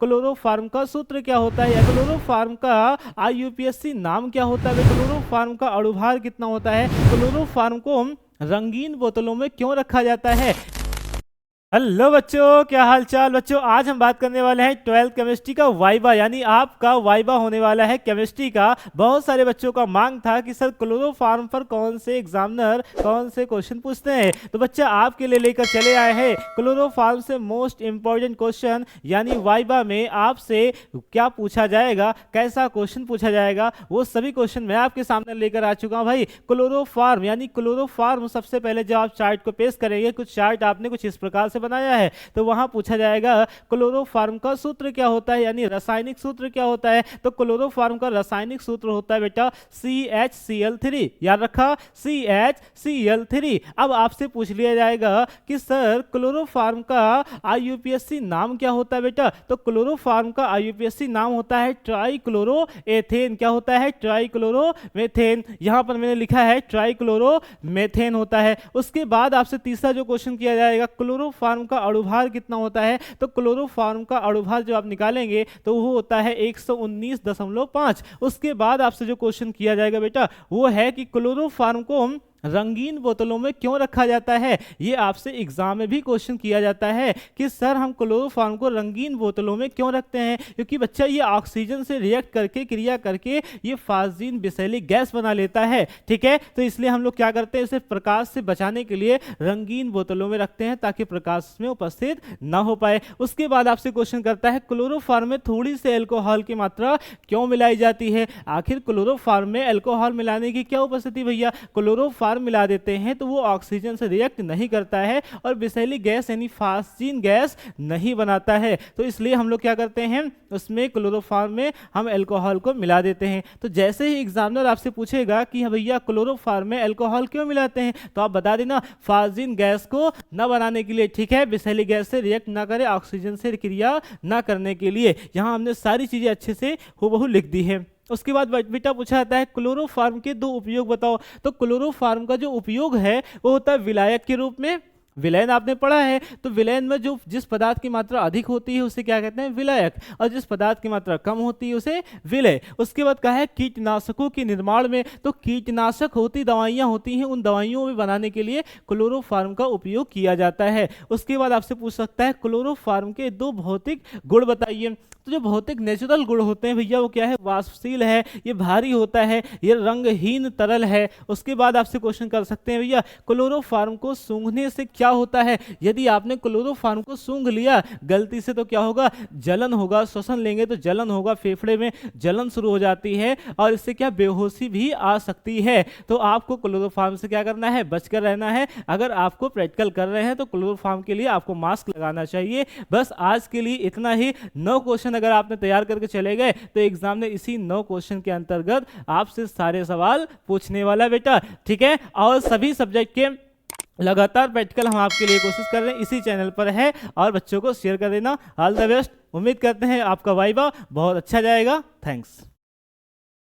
Chloroform का सूत्र क्या होता है, या क्लोरोफॉर्म का आईयूपीएसी नाम क्या होता है, क्लोरोफॉर्म का अणुभार कितना होता है, क्लोरोफॉर्म को रंगीन बोतलों में क्यों रखा जाता है। हेलो बच्चों, क्या हाल चाल बच्चों। आज हम बात करने वाले हैं 12th केमिस्ट्री का वाइवा, यानी आपका वाइवा होने वाला है केमिस्ट्री का। बहुत सारे बच्चों का मांग था कि सर क्लोरोफॉर्म पर कौन से एग्जामिनर कौन से क्वेश्चन पूछते हैं, तो बच्चा आपके लिए लेकर चले आए हैं क्लोरोफॉर्म से मोस्ट इंपॉर्टेंट क्वेश्चन, यानी वाइवा में आपसे क्या पूछा जाएगा, कैसा क्वेश्चन पूछा जाएगा, वो सभी क्वेश्चन मैं आपके सामने लेकर आ चुका हूँ भाई। क्लोरोफॉर्म यानी क्लोरोफॉर्म, सबसे पहले जब आप चार्ट को पेश करेंगे, कुछ चार्ट आपने कुछ इस प्रकार से बनाया है, तो वहां पूछा जाएगा क्लोरोफॉर्म का सूत्र क्या होता है, यानी रासायनिक सूत्र क्या होता है। तो क्लोरोफॉर्म का रासायनिक सूत्र होता है बेटा CHCl3, याद रखा CHCl3। अब आपसे पूछ लिया जाएगा कि सर क्लोरोफॉर्म का आईयूपीएसी नाम क्या होता है बेटा, तो क्लोरोफॉर्म का आईयूपीएसी नाम होता है ट्राइक्लोरोएथेन। क्या होता है, ट्राइक्लोरोमेथेन। यहां पर मैंने लिखा है ट्राइक्लोरोमेथेन होता है। उसके बाद आपसे तीसरा जो क्वेश्चन किया जाएगा, क्लोरोफॉर्म का अणुभार कितना होता है, तो क्लोरोफॉर्म का अणुभार जो आप निकालेंगे तो वो होता है 119.5। उसके बाद आपसे जो क्वेश्चन किया जाएगा बेटा वो है कि क्लोरोफॉर्म को रंगीन बोतलों में क्यों रखा जाता है। ये आपसे एग्जाम में भी क्वेश्चन किया जाता है कि सर हम क्लोरोफॉर्म को रंगीन बोतलों में क्यों रखते हैं, क्योंकि बच्चा ये ऑक्सीजन से रिएक्ट करके, क्रिया करके ये फास्जीन विषैली गैस बना लेता है, ठीक है। तो इसलिए हम लोग क्या करते हैं, इसे प्रकाश से बचाने के लिए रंगीन बोतलों में रखते हैं ताकि प्रकाश में उपस्थित ना हो पाए। उसके बाद आपसे क्वेश्चन करता है क्लोरोफॉर्म में थोड़ी सी एल्कोहल की मात्रा क्यों मिलाई जाती है। आखिर क्लोरोफॉर्म में एल्कोहल मिलाने की क्या उपस्थिति भैया, क्लोरोफॉर्म मिला देते हैं तो वो ऑक्सीजन से रिएक्ट नहीं करता है और विषैली गैस यानी फास्जीन गैस नहीं बनाता है, तो इसलिए हम लोग क्या करते हैं, उसमें क्लोरोफॉर्म में हम एल्कोहल को मिला देते हैं। तो जैसे ही एग्जामिनर आपसे पूछेगा कि भैया क्लोरोफॉर्म में एल्कोहल क्यों मिलाते हैं, तो आप बता देना फास्जीन गैस को न बनाने के लिए, ठीक है, विषैली गैस से रिएक्ट ना करे, ऑक्सीजन से क्रिया ना करने के लिए। यहां हमने सारी चीजें अच्छे से हूबहू लिख दी है। उसके बाद बेटा पूछा जाता है क्लोरोफॉर्म के 2 उपयोग बताओ। तो क्लोरोफॉर्म का जो उपयोग है वो होता है विलायक के रूप में। विलयन आपने पढ़ा है, तो विलयन में जो जिस पदार्थ की मात्रा अधिक होती है उसे क्या कहते हैं, विलायक, और जिस पदार्थ की मात्रा कम होती है उसे विलय। उसके बाद कहा है कीटनाशकों के निर्माण में, तो कीटनाशक होती दवाइयां होती हैं, उन दवाइयों में बनाने के लिए क्लोरोफॉर्म का उपयोग किया जाता है। उसके बाद आपसे पूछ सकता है क्लोरोफॉर्म के 2 भौतिक गुण बताइए। तो जो भौतिक नेचुरल गुण होते हैं भैया वो क्या है, वाष्पशील है, ये भारी होता है, ये रंगहीन तरल है। उसके बाद आपसे क्वेश्चन कर सकते हैं भैया क्लोरोफॉर्म को सूंघने से क्या होता है। यदि आपने क्लोरोफॉर्म को सूंघ लिया गलती से तो क्या होगा, जलन होगा, श्वसन लेंगे तो जलन होगा, फेफड़े में जलन शुरू हो जाती है और इससे क्या बेहोशी भी आ सकती है। तो आपको क्लोरोफॉर्म से क्या करना है, बचकर रहना है। अगर आपको प्रैक्टिकल कर रहे हैं तो क्लोरोफॉर्म के लिए आपको मास्क लगाना चाहिए। बस आज के लिए इतना ही। 9 क्वेश्चन अगर आपने तैयार करके चले गए तो एग्जाम में इसी 9 क्वेश्चन के अंतर्गत आपसे सारे सवाल पूछने वाला बेटा, ठीक है। और सभी सब्जेक्ट के लगातार प्रैक्टिकल हम आपके लिए कोशिश कर रहे हैं, इसी चैनल पर है, और बच्चों को शेयर कर देना। All the best. उम्मीद करते हैं आपका वाइवा बहुत अच्छा जाएगा। थैंक्स।